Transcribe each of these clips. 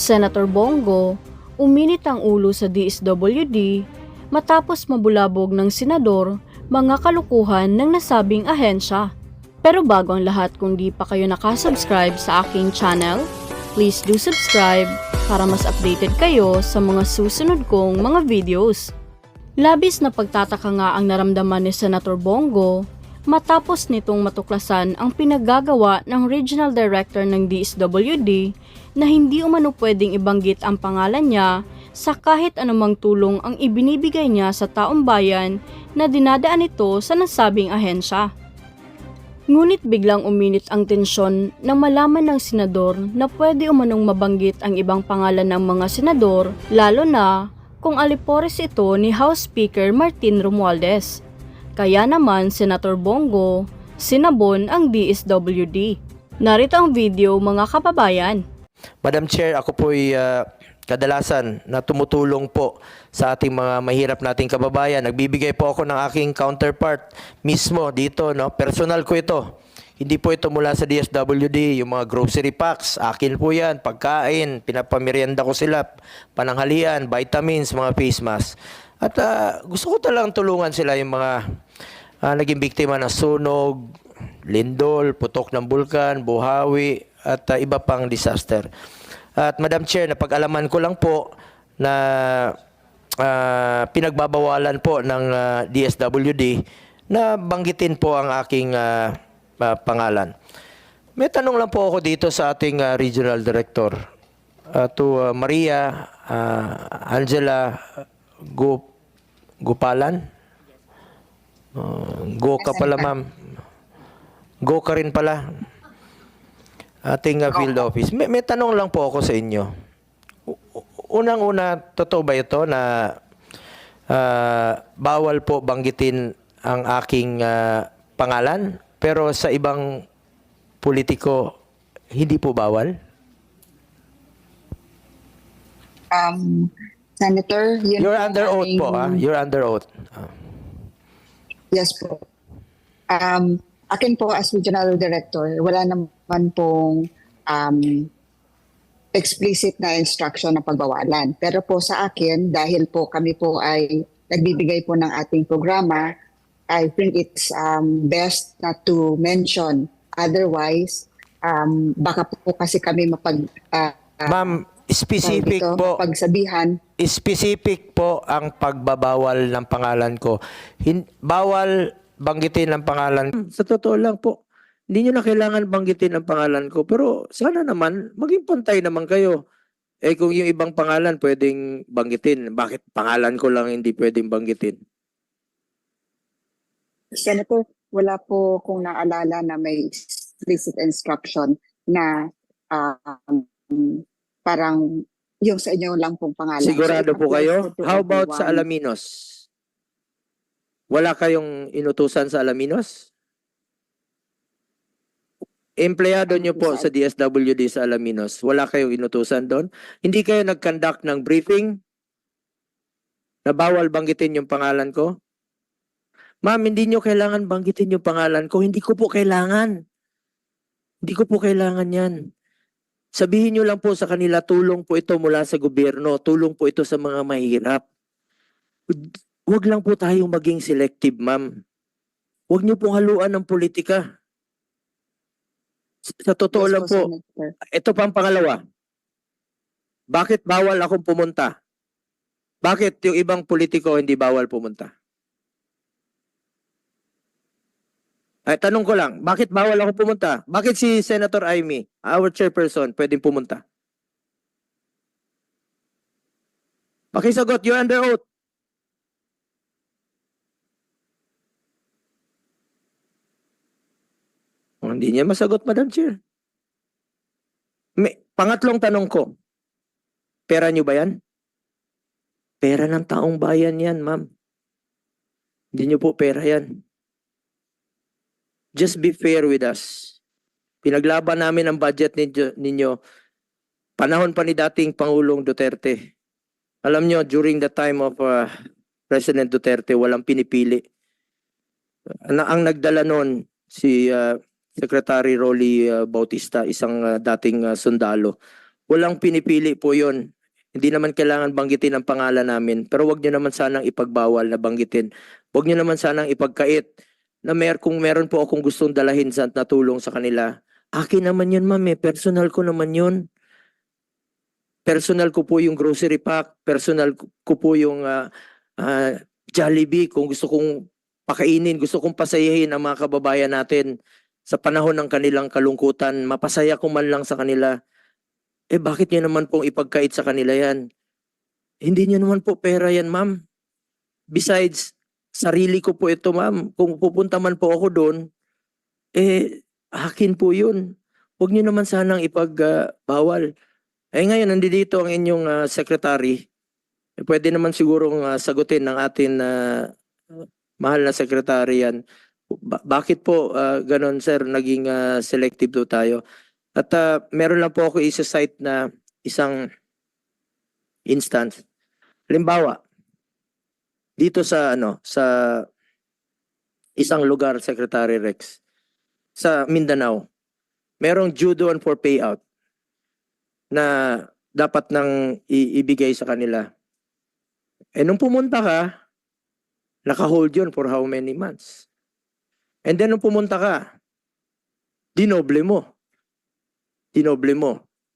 Senator Bongo, uminit ang ulo sa DSWD matapos mabulabog ng senador mga kalukuhan ng nasabing ahensya. Pero bago ang lahat, kung di pa kayo nakasubscribe sa aking channel, please do subscribe para mas updated kayo sa mga susunod kong mga videos. Labis na pagtataka nga ang naramdaman ni Senator Bongo matapos nitong matuklasan ang pinaggagawa ng Regional Director ng DSWD na hindi umano pwedeng ibanggit ang pangalan niya sa kahit anumang tulong ang ibinibigay niya sa taong bayan na dinadaan ito sa nasabing ahensya. Ngunit biglang uminit ang tensyon nang malaman ng senador na pwede umanong mabanggit ang ibang pangalan ng mga senador, lalo na kung alipores ito ni House Speaker Martin Romualdez. Kaya naman, Senator Bongo, sinabon ang DSWD. Narito ang video, mga kababayan. Madam Chair, ako po'y kadalasan na tumutulong po sa ating mga mahirap nating kababayan. Nagbibigay po ako ng aking counterpart mismo dito, no? Personal ko ito. Hindi po ito mula sa DSWD, yung mga grocery packs, akin po yan, pagkain, pinapamerienda ko sila, pananghalian, vitamins, mga face mask. At gusto ko talagang tulungan sila yung mga naging biktima ng sunog, lindol, putok ng bulkan, buhawi, at iba pang disaster. At Madam Chair, napag-alaman ko lang po na pinagbabawalan po ng DSWD na banggitin po ang aking pangalan. May tanong lang po ako dito sa ating Regional Director, to Maria Angela Gupalan. Go ka pala, ma'am. Go ka rin pala. Ating field office. May tanong lang po ako sa inyo. Unang-una, totoo ba ito na bawal po banggitin ang aking pangalan, pero sa ibang politiko hindi po bawal? Senator, You're under oath po, You're under oath. Yes po. Akin po as Regional Director, wala naman pong explicit na instruction na pagbawalan. Pero po sa akin, dahil po kami po ay nagbibigay po ng ating programa, I think it's best not to mention. Otherwise, baka po kasi kami Ma'am, specific po. Pagsabihan. Specific po ang pagbabawal ng pangalan ko. Bawal banggitin ang pangalan. Sa totoo lang po, hindi nyo na kailangan banggitin ang pangalan ko. Pero sana naman, maging pantay naman kayo. Kung yung ibang pangalan pwedeng banggitin, bakit pangalan ko lang hindi pwedeng banggitin? Senator, wala po kung naalala na may explicit instruction na parang yung sa inyo lang pong pangalan. Sigurado So, po kayo? How about everyone. sa Alaminos? Wala kayong inutusan sa Alaminos? Empleyado nyo po sa DSWD sa Alaminos, wala kayong inutusan doon? Hindi kayo nag-conduct ng briefing na bawal banggitin yung pangalan ko? Ma'am, hindi nyo kailangan banggitin yung pangalan ko. Hindi ko po kailangan. Hindi ko po kailangan yan. Sabihin nyo lang po sa kanila, tulong po ito mula sa gobyerno, tulong po ito sa mga mahirap. Huwag lang po tayong maging selective, ma'am. Huwag nyo pong haluan ng politika. Sa totoo lang po, Senator. ito pa ang pangalawa. Bakit bawal akong pumunta? Bakit yung ibang politiko hindi bawal pumunta? Tanong ko lang, bakit bawal ako pumunta? Bakit si Senator Amy, our chairperson, pwedeng pumunta? Pakisagot, you're under oath. Hindi niya masagot, Madam Chair. Pangatlong tanong ko, pera niyo ba yan? Pera ng taong bayan yan, ma'am. Hindi niyo po pera yan. Just be fair with us. Pinaglaban namin ang budget ninyo panahon pa ni dating Pangulong Duterte. Alam niyo, during the time of President Duterte, walang pinipili. Ang nagdala noon, si Secretary Rolly Bautista, isang dating sundalo. Walang pinipili po yun. Hindi naman kailangan banggitin ang pangalan namin. Pero wag nyo naman sanang ipagbawal na banggitin. Wag nyo naman sanang ipagkait na kung meron po akong gustong dalahin sa natulong sa kanila. Akin naman yun, ma'am. Personal ko naman yun. Personal ko po yung grocery pack. Personal ko po yung Jollibee. Kung gusto kong pakainin, gusto kong pasayahin ang mga kababayan natin sa panahon ng kanilang kalungkutan. Mapasaya ko man lang sa kanila. Bakit nyo naman pong ipagkait sa kanila yan? Hindi nyo naman po pera yan, ma'am. Besides, sarili ko po ito, ma'am. Kung pupunta man po ako doon, akin po yun. Huwag nyo naman sanang ipagbawal. Ngayon, nandito ang inyong secretary. Pwede naman sigurong sagutin ng atin mahal na secretary yan. Bakit po ganon, sir, naging selective do tayo? At meron lang po ako isa-cite na isang instance. Halimbawa, dito sa isang lugar, Secretary Rex, sa Mindanao, merong due doon for payout na dapat nang ibigay sa kanila. Nung pumunta ka, naka-hold yun for how many months? And then nung pumunta ka, dinoble mo.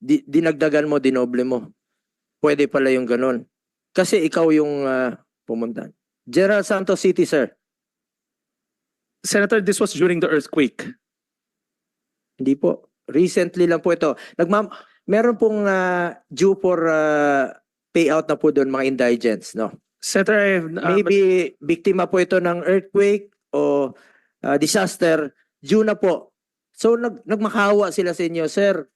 Dinagdagan mo, dinoble mo. Pwede pala yung ganun. Kasi ikaw yung pumunta. General Santos City, sir. Senator, this was during the earthquake. Hindi po. Recently lang po ito. Meron pong due for payout na po doon, mga indigents, no? Senator, Maybe biktima po ito ng earthquake o disaster, due na po. So nagmakawa sila sa inyo, sir.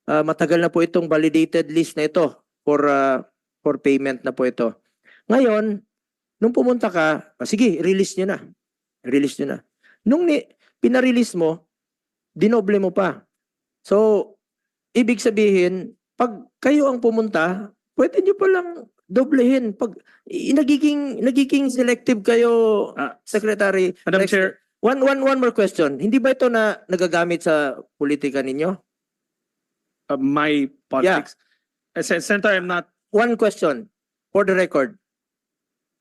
Matagal na po itong validated list na ito for payment na po ito. Ngayon, nung pumunta ka, sige, release nyo na. Release nyo na. Nung pinarelease mo, dinoble mo pa. So, ibig sabihin, pag kayo ang pumunta, pwede nyo palang doblehin. Pag nagiging selective kayo, Secretary. Madam Chair, One more question. Hindi ba ito na nagagamit sa politika ninyo? my politics. Senator, I'm not. One question for the record.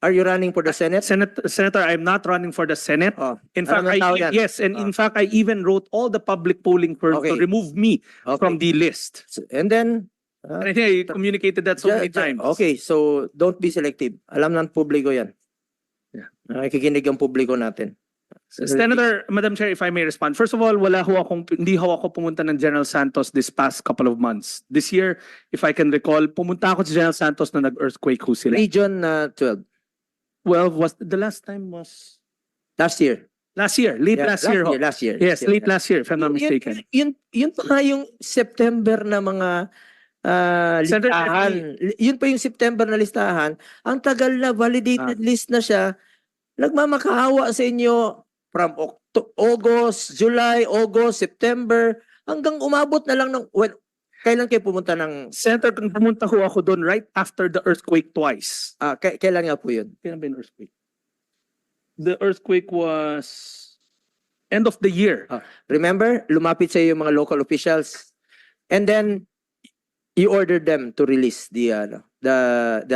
Are you running for the Senate? Senator, I'm not running for the Senate. Oh, In fact, alam ng tao yan. yes, and in fact, I even wrote all the public polling firms to Okay. remove me okay. from the list. And then, And I think I communicated that so many times. Okay, so don't be selective. Alam ng publiko yan. Yeah. Nakikinig ang publiko natin. Senator, Madam Chair, if I may respond. First of all, hindi ho ako pumunta ng General Santos this past couple of months. This year, if I can recall, pumunta ako sa General Santos na nag-earthquake ho sila. Region 12. Well, the last time was Last year. last year, late Yeah, last year ho. Last year. Yes, late last year, if I'm not mistaken. Yun pa yung September na mga Senator, listahan. Yun pa yung September na listahan. Ang tagal na, validated list na siya. Nagmamakaawa sa inyo from August, July, August, September, hanggang umabot na lang ng, kailan kayo pumunta ng, Senator, kung pumunta ho ako doon right after the earthquake twice. kailan nga po yun? Kailan ba yung earthquake? The earthquake was end of the year. Remember, lumapit sa iyo yung mga local officials and then you ordered them to release the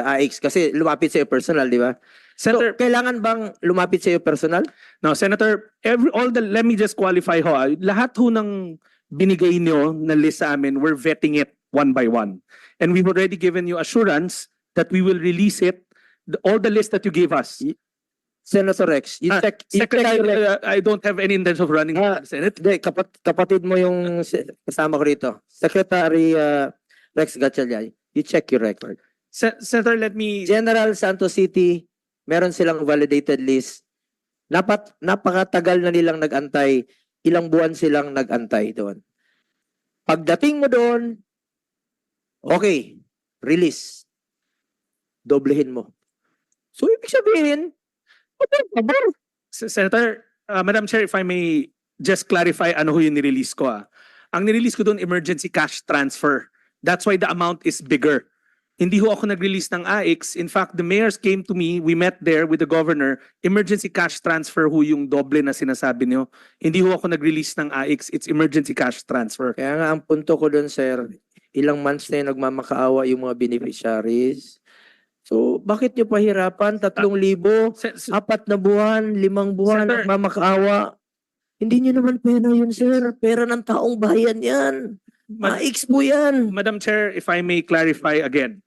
AX kasi lumapit sa iyo personal, di ba? Senator, So, kailangan bang lumapit sa iyo personal? no, Senator, let me just qualify ho. Lahat ho ng binigay niyo na list sa amin, we're vetting it one by one. And we've already given you assurance that we will release it, all the list that you gave us. Senator Rex, you check Secretary, your I don't have any intention of running for the Senate. Hindi, kapatid mo yung kasama ko rito. Secretary Rex Gatchalian, you check your record. Senator, let me... General Santos City, meron silang validated list. Napakatagal na nilang nag-antay. Ilang buwan silang nag-antay doon. Pagdating mo doon, okay, release. Doblehin mo. So, ibig sabihin, Senator, Madam Chair, if I may just clarify ano ho yung nirelease ko. Ang nirelease ko doon, emergency cash transfer. That's why the amount is bigger. Hindi ho ako nag-release ng AX. In fact, the mayors came to me, we met there with the governor, emergency cash transfer ho yung doble na sinasabi niyo. Hindi ho ako nag-release ng AX, it's emergency cash transfer. kaya nga ang punto ko doon, sir, ilang months na yung nagmamakaawa yung mga beneficiaries. So, bakit nyo pahirapan? 3,000, Sen- sen- 4 na buwan, 5 buwan, Senator- nagmamakaawa. Hindi nyo naman pera yun, sir. Pera ng taong bayan yan. Mad- Ma-expo yan. Madam Chair, if I may clarify again.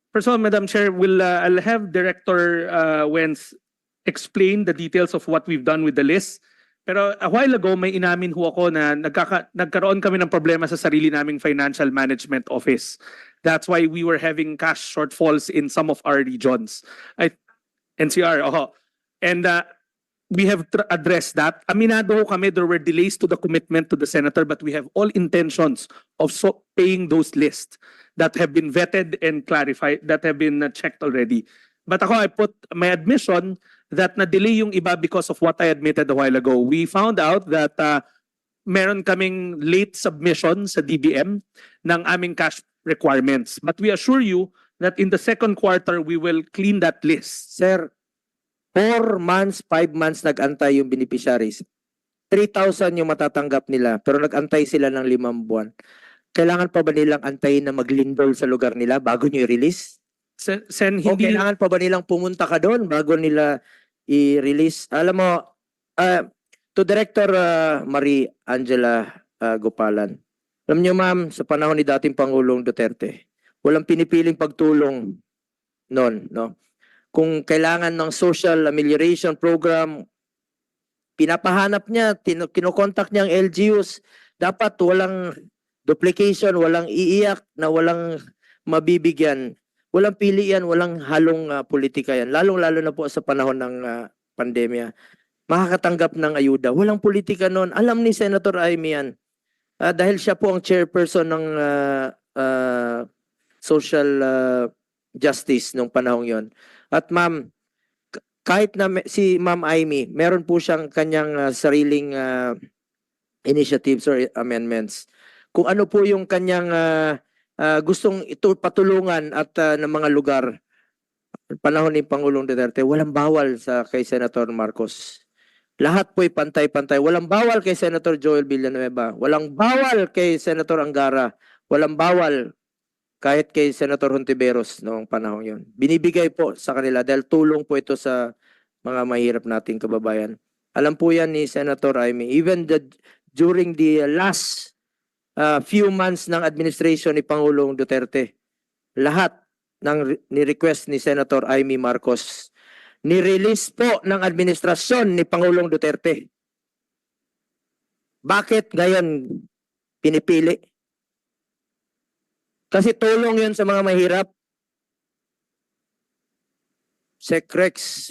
First of all, Madam Chair, I'll have Director Wens explain the details of what we've done with the list. Pero a while ago, may inamin ho ako na nagkaroon kami ng problema sa sarili naming financial management office. That's why we were having cash shortfalls in some of our regions. NCR, And we have addressed that. Aminado ho kami, there were delays to the commitment to the senator, but we have all intentions of paying those lists that have been vetted and clarified, that have been checked already. But ako, I put my admission that na-delay yung iba because of what I admitted a while ago. We found out that meron kaming late submission sa DBM ng aming cash requirements. But we assure you that in the second quarter, we will clean that list. Sir, 4 months, 5 months nag-antay yung beneficiaries. 3,000 yung matatanggap nila, pero nag-antay sila ng 5 buwan. Kailangan pa ba nilang antayin na maglindol sa lugar nila bago nyo i-release? Sen, O hindi... kailangan pa ba nilang pumunta ka doon bago nila i-release? Alam mo, to Director Marie Angela Gopalan, alam niyo ma'am, sa panahon ni dating Pangulong Duterte, walang pinipiling pagtulong noon, no? Kung kailangan ng social amelioration program, pinapahanap niya, kinokontak niya ang LGUs, dapat walang duplication, walang iiyak na walang mabibigyan. Walang pilian, walang halong politika yan. Lalong-lalo na po sa panahon ng pandemya. Makakatanggap ng ayuda. Walang politika noon. Alam ni Senator Amy yan. Dahil siya po ang chairperson ng social justice nung panahon yon. At ma'am, kahit na si Ma'am Amy, meron po siyang kanyang sariling initiatives or amendments. Kung ano po yung kanyang gustong ito patulungan at ng mga lugar panahon ni Pangulong Duterte, walang bawal sa kay Senator Marcos. Lahat po'y pantay-pantay. Walang bawal kay Senator Joel Villanueva. Walang bawal kay Senator Angara. Walang bawal kahit kay Senator Hontiveros noong panahon yon. Binibigay po sa kanila dahil tulong po ito sa mga mahirap nating kababayan. Alam po yan ni Senator Amy. Even during the last few months ng administration ni Pangulong Duterte, lahat ng ni-request ni Senator Amy Marcos, ni-release po ng administrasyon ni Pangulong Duterte. Bakit ngayon pinipili? Kasi tulong yun sa mga mahirap. Secrex,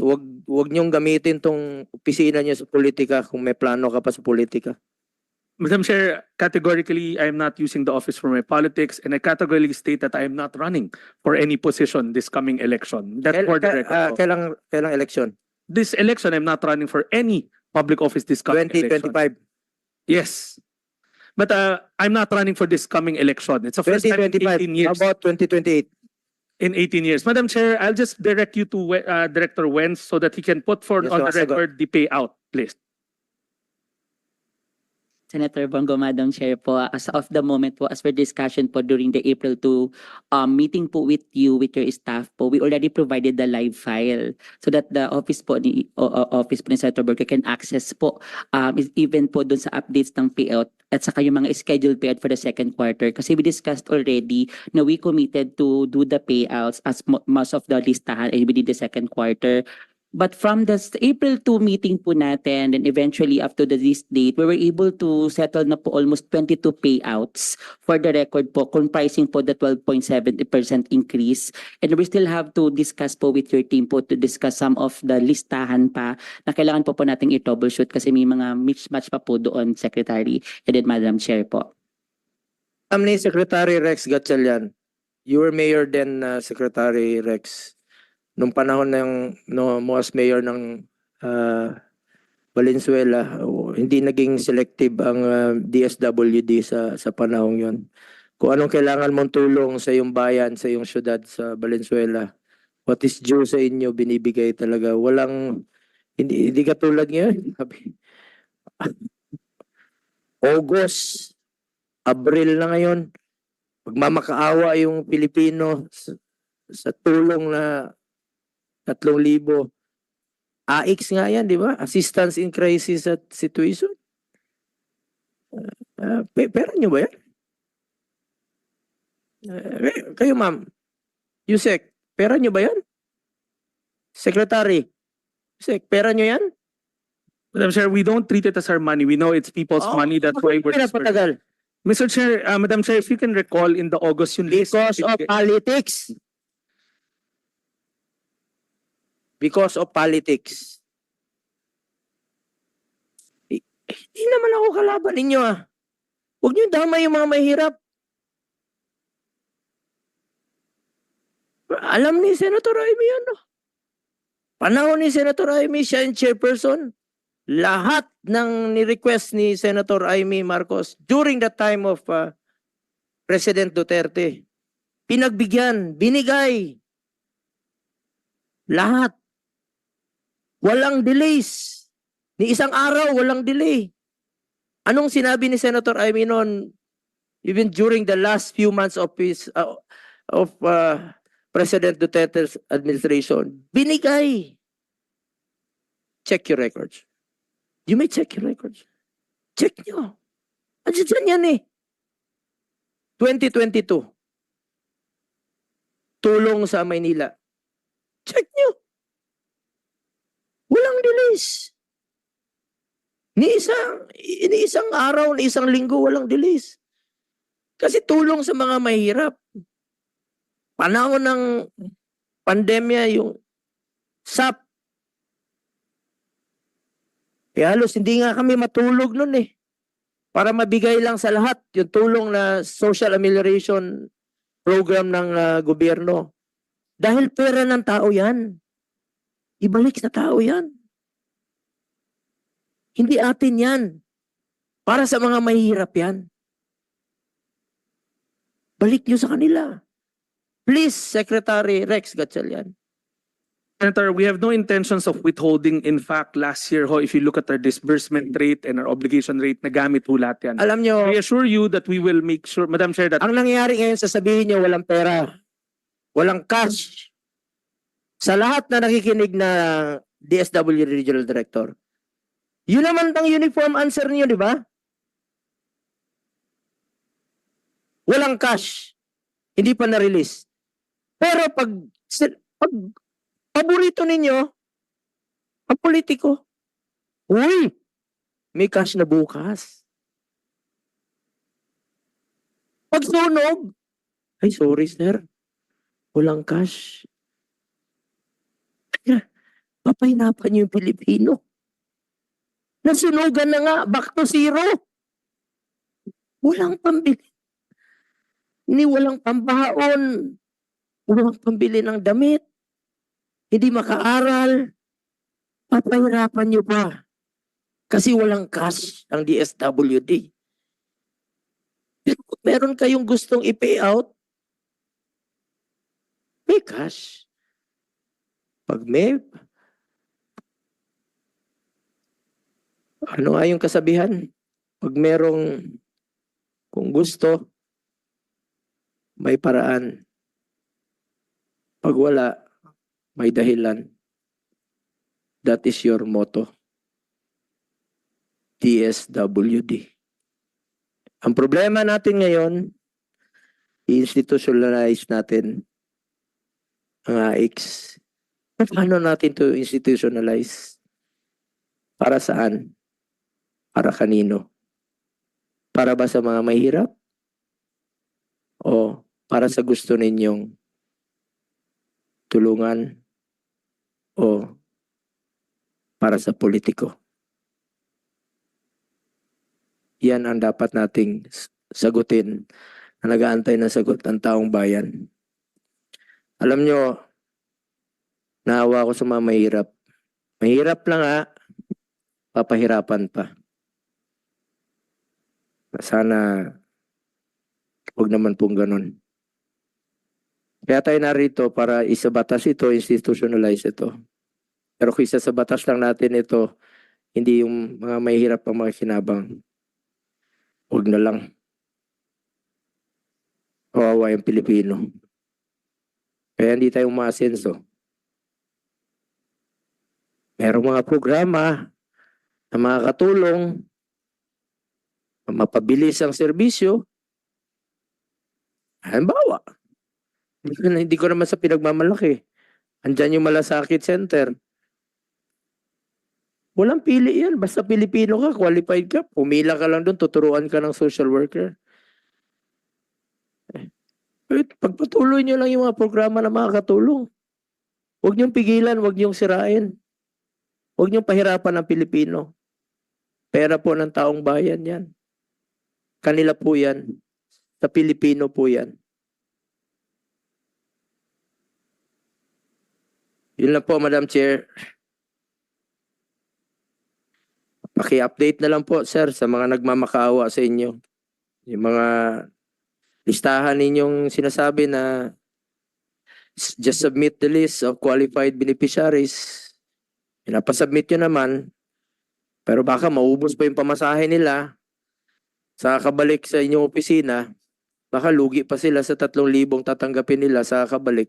wag niyong gamitin tong opisina niyo sa politika kung may plano ka pa sa politika. Madam Chair, categorically, I am not using the office for my politics, and I categorically state that I am not running for any position this coming election. That's for the record. Kailang election? This election, I'm not running for any public office this coming election. 2025. Yes. But I'm not running for this coming election. It's a first time in 2025. 18 years. How about 2028? In 18 years. Madam Chair, I'll just direct you to Director Wens so that he can put Yes, on the sagot. record the payout list. Senator Bongo, Madam Chair po, as of the moment po, as per discussion po during the April 2 meeting po with you, with your staff po, we already provided the live file so that the office po ni Senator Bongo can access po even po dun sa updates ng payout at saka yung mga scheduled payout for the second quarter. Kasi we discussed already na we committed to do the payouts as most of the listahan within the second quarter. But from the April 2 meeting po natin, and eventually after this date, we were able to settle na po almost 22 payouts for the record po, comprising po the 12.70% increase. And we still have to discuss po with your team po to discuss some of the listahan pa na kailangan po nating i-troubleshoot kasi may mga mismatch pa po doon, Secretary and then Madam Chair po. Ni Secretary Rex Gatchalian, you were mayor then, Secretary Rex. Nung panahon mo as mayor ng Valenzuela, hindi naging selective ang DSWD sa panahon yon. Kung anong kailangan mong tulong sa iyong bayan, sa iyong syudad sa Valenzuela, what is due sa inyo, binibigay talaga. Walang, hindi katulad ngayon. August, Abril na ngayon, magmamakaawa yung Pilipino sa tulong na 3,000. AIX nga yan, di ba? Assistance in Crisis at Situation. Pera nyo ba yan? Kayo ma'am, Yusek, pera nyo ba yan? Secretary, Yusek, pera nyo yan? Madam Chair, we don't treat it as our money. We know it's people's money. That's why we're dispersing. Pinapatagal. Mr. Chair, Madam Chair, if you can recall in the August yung list. Because of politics. Because of politics. Hindi naman ako kalaban ninyo ah. Huwag niyo damay yung mga mahirap. Alam ni Senator Amy yan. No? Panahon ni Senator Amy, siya yung chairperson. Lahat ng ni-request ni Senator Amy Marcos during the time of President Duterte, pinagbigyan, binigay. Lahat. Walang delays. Ni isang araw, walang delay. Anong sinabi ni Senator Amy noon, even during the last few months of President Duterte's administration? Binigay. Check your records. You may check your records. Check nyo. Andiyan yan eh. 2022. Tulong sa Maynila. Check nyo. Walang delays. Ni isang araw, ni isang linggo, walang delays. Kasi tulong sa mga mahirap. Panahon ng pandemya, yung SAP. Kaya halos hindi nga kami matulog nun eh. Para mabigay lang sa lahat yung tulong na social amelioration program ng gobyerno. Dahil pera ng tao yan. Ibalik sa tao yan. Hindi atin yan. Para sa mga mahihirap yan. Balik nyo sa kanila. Please, Secretary Rex Gatchalian. Senator, we have no intentions of withholding. In fact, last year, if you look at our disbursement rate and our obligation rate, nagamit ho lahat yan. Alam nyo, We assure you that we will make sure, Madam Chair, that ang nangyayari ngayon, sasabihin nyo, walang pera. Walang cash. Sa lahat na nakikinig na DSWD Regional Director, yun naman ang uniform answer niyo, di ba? Walang cash. Hindi pa na-release. Pero pag paborito ninyo, ang politiko, uy, may cash na bukas. Pag sunog, ay sorry sir, walang cash. Papahinapan niyo yung Pilipino. Nasunugan na nga, back to zero. Walang pambili. Walang pambaon. Walang pambili ng damit. Hindi makaaral. Papahirapan niyo pa. Kasi walang cash ang DSWD. Pero kung meron kayong gustong i-pay out, may cash. Pag may ano nga yung kasabihan? Pag merong kung gusto, may paraan. Pag wala, may dahilan. That is your motto. DSWD. Ang problema natin ngayon, i-institutionalize natin ang AIX. Paano natin to institutionalize? Para saan? Para kanino? Para ba sa mga mahirap? O para sa gusto ninyong tulungan? O para sa politiko? Yan ang dapat nating sagutin na nag-aantay ng sagot ang taong bayan. Alam nyo, naawa ko sa mga mahirap. Mahirap lang papahirapan pa. Sana huwag naman pong ganun. Kaya tayo narito para isabatas ito, institutionalize ito. Pero kung isa sa batas lang natin ito, hindi yung mga mahihirap ang mga kinabang. Huwag na lang. Kawawa yung Pilipino. Kaya hindi tayo umaasenso. Merong mga programa na makakatulong na mapabilis ang serbisyo. Halimbawa, hindi ko naman sa pinagmamalaki. Andyan yung Malasakit Center. Walang pili yan. Basta Pilipino ka, qualified ka. Pumila ka lang doon, tuturuan ka ng social worker. Pagpatuloy nyo lang yung mga programa na makakatulong. Huwag niyong pigilan, huwag niyong sirain. Huwag niyong pahirapan ang Pilipino. Pera po ng taong bayan yan. Kanila po yan. Sa Pilipino po yan. Yun lang po, Madam Chair. Paki-update na lang po, sir, sa mga nagmamakaawa sa inyo. Yung mga listahan ninyong sinasabi na just submit the list of qualified beneficiaries. Pinapasubmit nyo naman, pero baka maubos pa yung pamasahe nila sa kabalik sa inyong opisina, baka lugi pa sila sa 3,000 tatanggapin nila sa kabalik.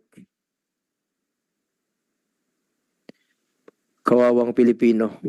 Kawawang Pilipino.